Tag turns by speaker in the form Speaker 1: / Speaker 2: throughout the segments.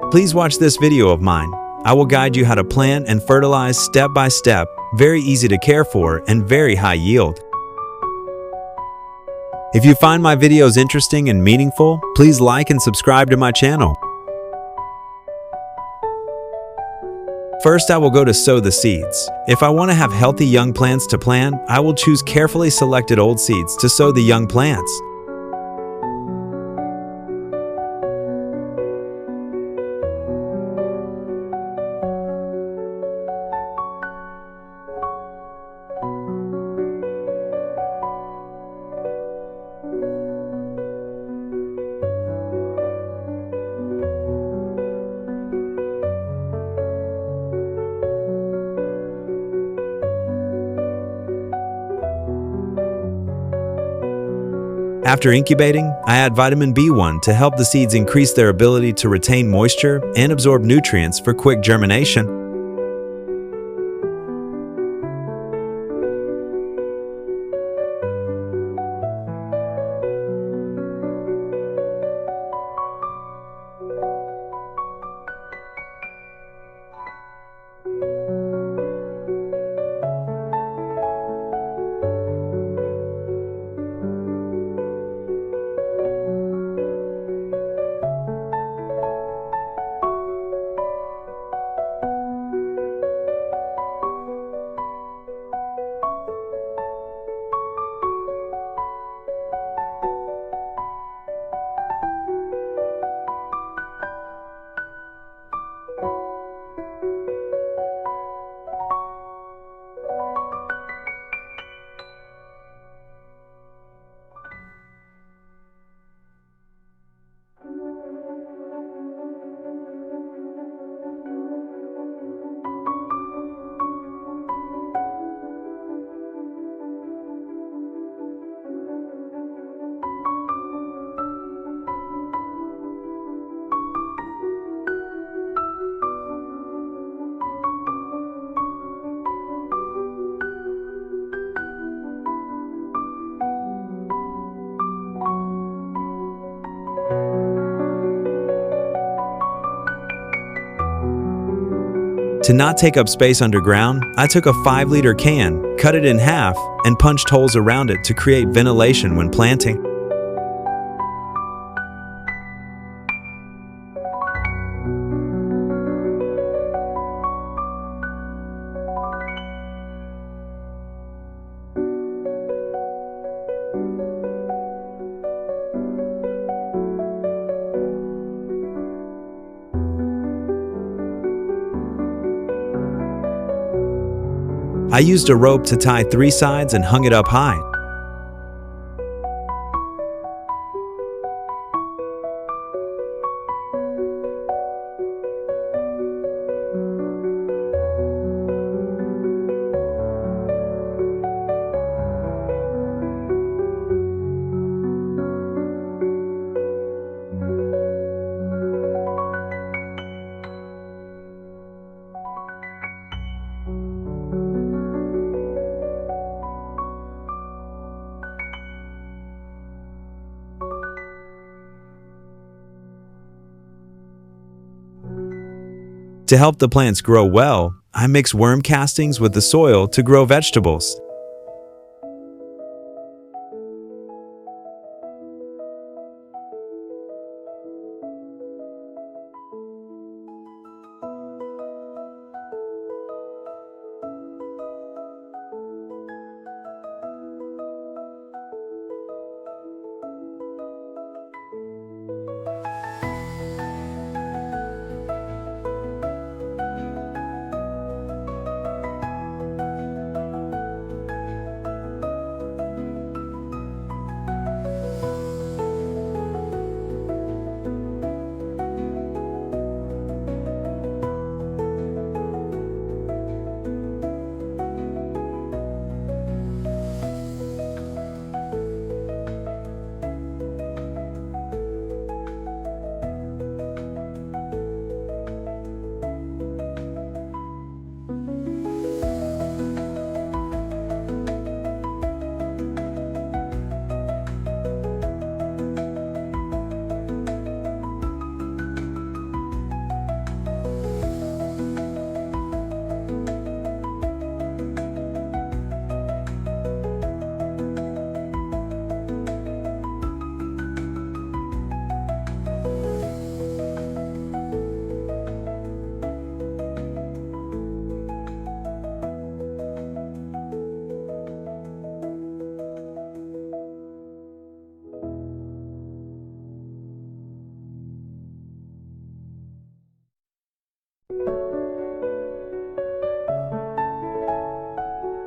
Speaker 1: Please watch this video of mine. I will guide you how to plant and fertilize step by step, very easy to care for and very high yield. If you find my videos interesting and meaningful, please like and subscribe to my channel. First, I will go to sow the seeds. If I want to have healthy young plants to plant, I will choose carefully selected old seeds to sow the young plants. After incubating, I add vitamin B1 to help the seeds increase their ability to retain moisture and absorb nutrients for quick germination. To not take up space underground, I took a 5-liter can, cut it in half, and punched holes around it to create ventilation when planting. I used a rope to tie 3 sides and hung it up high. To help the plants grow well, I mix worm castings with the soil to grow vegetables.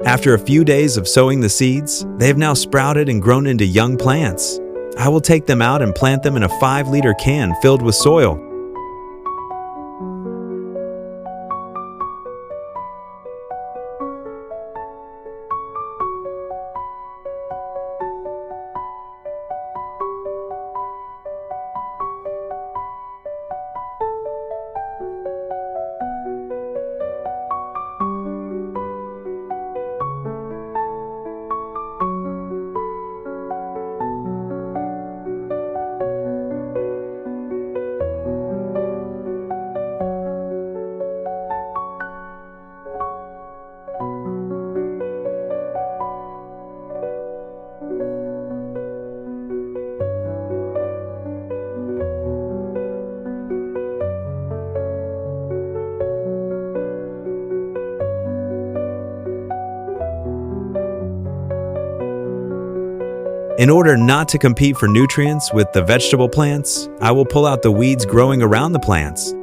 Speaker 1: After a few days of sowing the seeds, they have now sprouted and grown into young plants. I will take them out and plant them in a 5-liter can filled with soil. In order not to compete for nutrients with the vegetable plants, I will pull out the weeds growing around the plants.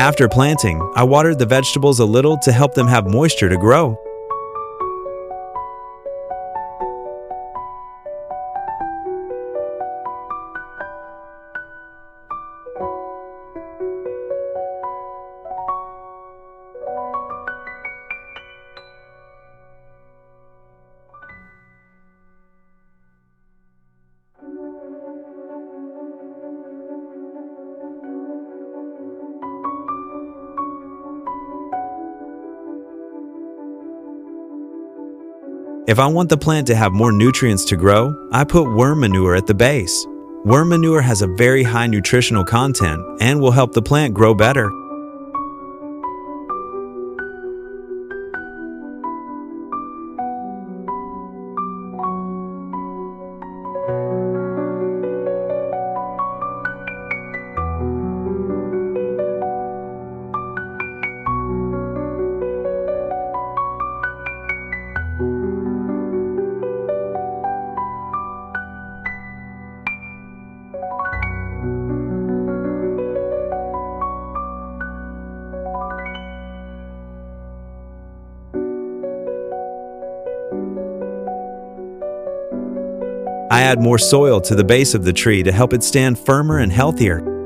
Speaker 1: After planting, I watered the vegetables a little to help them have moisture to grow. If I want the plant to have more nutrients to grow, I put worm manure at the base. Worm manure has a very high nutritional content and will help the plant grow better. I add more soil to the base of the tree to help it stand firmer and healthier.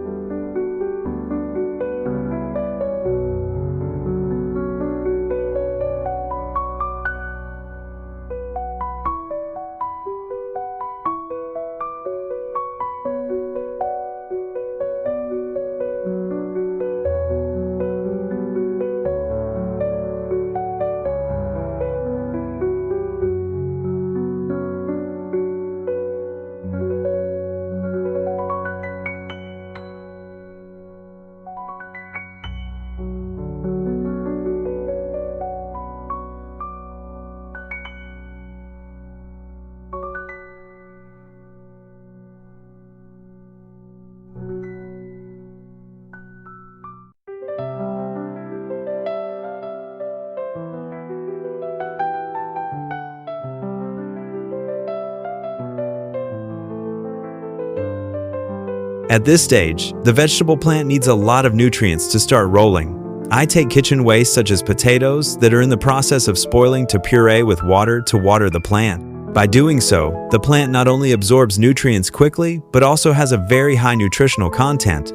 Speaker 1: At this stage, the vegetable plant needs a lot of nutrients to start rolling. I take kitchen waste such as potatoes that are in the process of spoiling to puree with water to water the plant. By doing so, the plant not only absorbs nutrients quickly, but also has a very high nutritional content.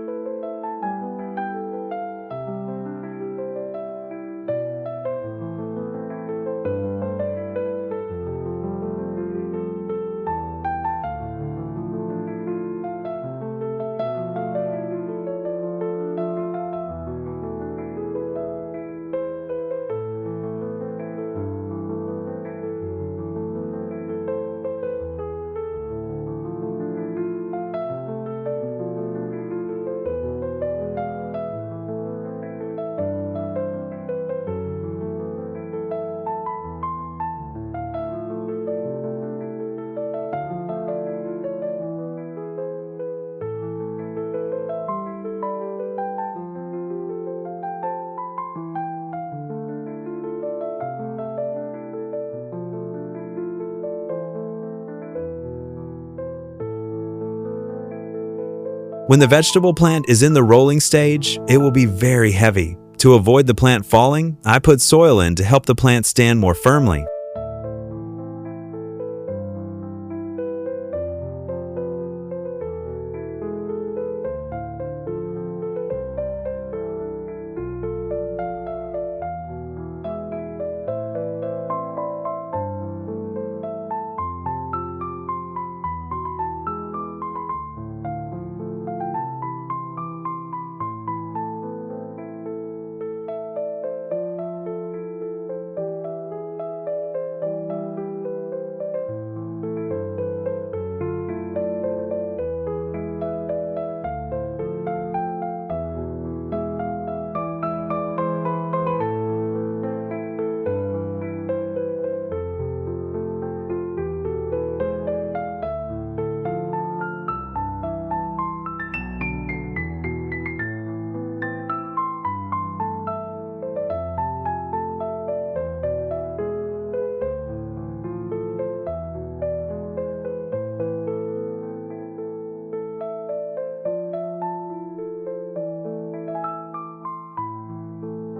Speaker 1: When the vegetable plant is in the rolling stage, it will be very heavy. To avoid the plant falling, I put soil in to help the plant stand more firmly.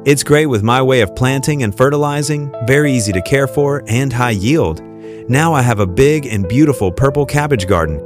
Speaker 1: It's great with my way of planting and fertilizing, very easy to care for, and high yield. Now I have a big and beautiful purple cabbage garden.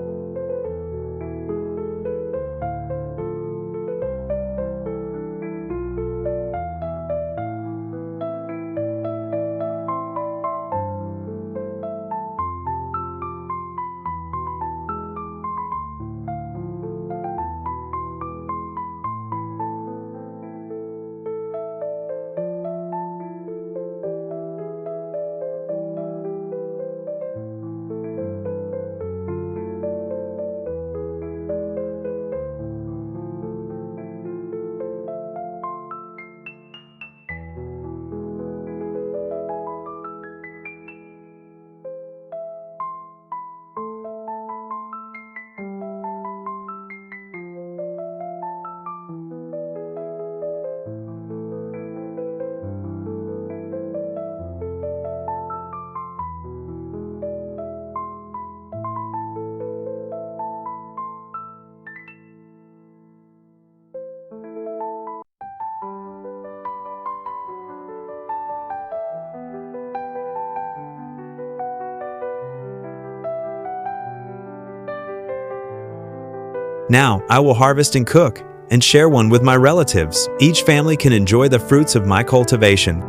Speaker 1: Now, I will harvest and cook, and share one with my relatives. Each family can enjoy the fruits of my cultivation.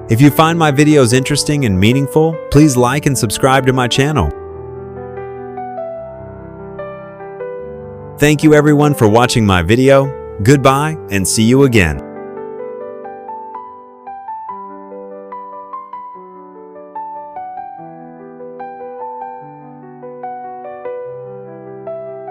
Speaker 1: If you find my videos interesting and meaningful, please like and subscribe to my channel. Thank you everyone for watching my video. Goodbye and see you again.